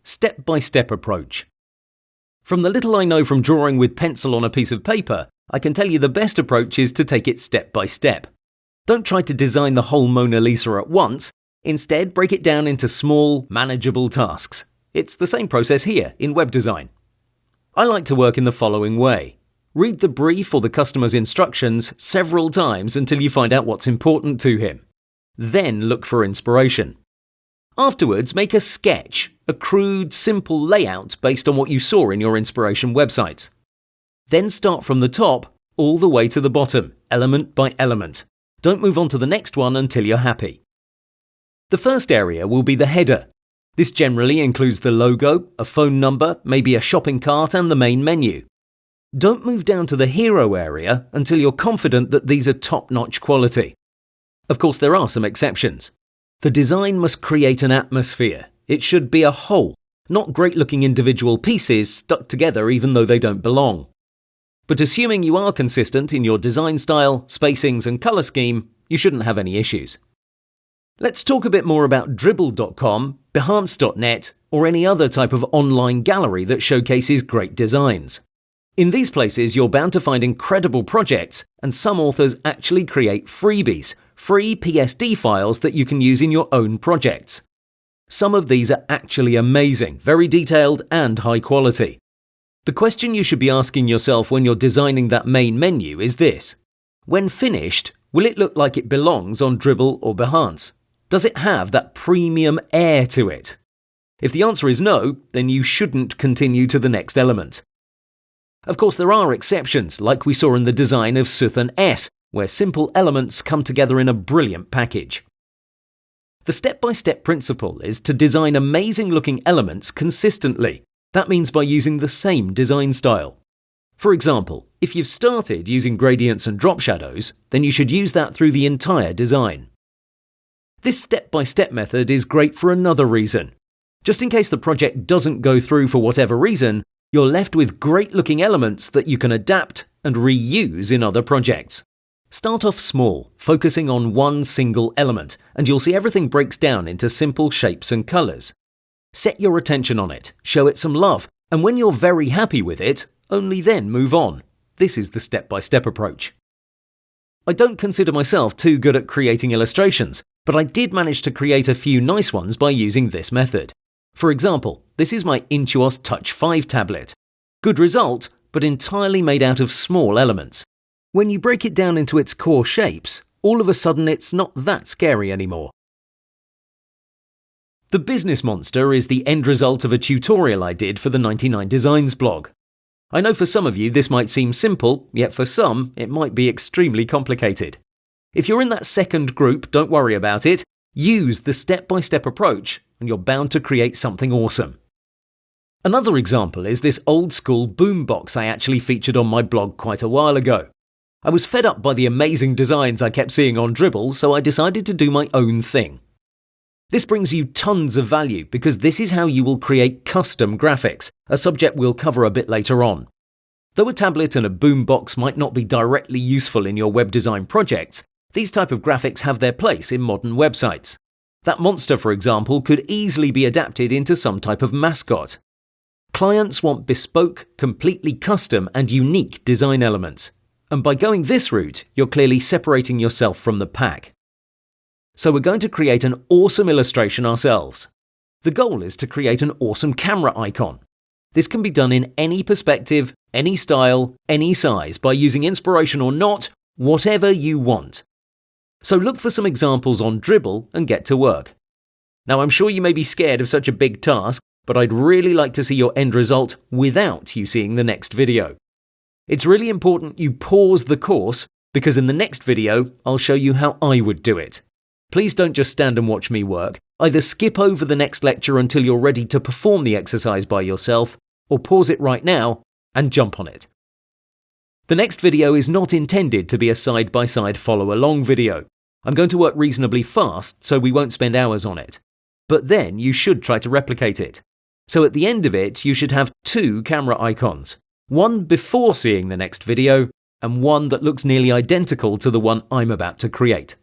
Step-by-step approach. From the little I know from drawing with pencil on a piece of paper, I can tell you the best approach is to take it step by step. Don't try to design the whole Mona Lisa at once. Instead, break it down into small, manageable tasks. It's the same process here in web design. I like to work in the following way. Read the brief or the customer's instructions several times until you find out what's important to him. Then look for inspiration. Afterwards, make a sketch, a crude, simple layout based on what you saw in your inspiration website. Then start from the top all the way to the bottom, element by element. Don't move on to the next one until you're happy. The first area will be the header. This generally includes the logo, a phone number, maybe a shopping cart and the main menu. Don't move down to the hero area until you're confident that these are top-notch quality. Of course, there are some exceptions. The design must create an atmosphere. It should be a whole, not great-looking individual pieces stuck together even though they don't belong. But assuming you are consistent in your design style, spacings and colour scheme, you shouldn't have any issues. Let's talk a bit more about Dribbble.com, Behance.net, or any other type of online gallery that showcases great designs. In these places, you're bound to find incredible projects, and some authors actually create freebies, free PSD files that you can use in your own projects. Some of these are actually amazing, very detailed and high quality. The question you should be asking yourself when you're designing that main menu is this: when finished, will it look like it belongs on Dribbble or Behance? Does it have that premium air to it? If the answer is no, then you shouldn't continue to the next element. Of course, there are exceptions, like we saw in the design of Suthan S, where simple elements come together in a brilliant package. The step-by-step principle is to design amazing-looking elements consistently. That means by using the same design style. For example, if you've started using gradients and drop shadows, then you should use that through the entire design. This step-by-step method is great for another reason. Just in case the project doesn't go through for whatever reason, you're left with great-looking elements that you can adapt and reuse in other projects. Start off small, focusing on one single element, and you'll see everything breaks down into simple shapes and colours. Set your attention on it, show it some love, and when you're very happy with it, only then move on. This is the step-by-step approach. I don't consider myself too good at creating illustrations, but I did manage to create a few nice ones by using this method. For example, this is my Intuos Touch 5 tablet. Good result, but entirely made out of small elements. When you break it down into its core shapes, all of a sudden it's not that scary anymore. The Business Monster is the end result of a tutorial I did for the 99 Designs blog. I know for some of you this might seem simple, yet for some it might be extremely complicated. If you're in that second group, don't worry about it. Use the step-by-step approach and you're bound to create something awesome. Another example is this old-school boombox I actually featured on my blog quite a while ago. I was fed up by the amazing designs I kept seeing on Dribbble, so I decided to do my own thing. This brings you tons of value because this is how you will create custom graphics, a subject we'll cover a bit later on. Though a tablet and a boombox might not be directly useful in your web design projects, these type of graphics have their place in modern websites. That monster, for example, could easily be adapted into some type of mascot. Clients want bespoke, completely custom and unique design elements. And by going this route, you're clearly separating yourself from the pack. So we're going to create an awesome illustration ourselves. The goal is to create an awesome camera icon. This can be done in any perspective, any style, any size, by using inspiration or not, whatever you want. So look for some examples on Dribbble and get to work. Now I'm sure you may be scared of such a big task, but I'd really like to see your end result without you seeing the next video. It's really important you pause the course because in the next video I'll show you how I would do it. Please don't just stand and watch me work. Either skip over the next lecture until you're ready to perform the exercise by yourself, or pause it right now and jump on it. The next video is not intended to be a side-by-side follow-along video. I'm going to work reasonably fast so we won't spend hours on it. But then you should try to replicate it. So at the end of it you should have 2 camera icons. One before seeing the next video and one that looks nearly identical to the one I'm about to create.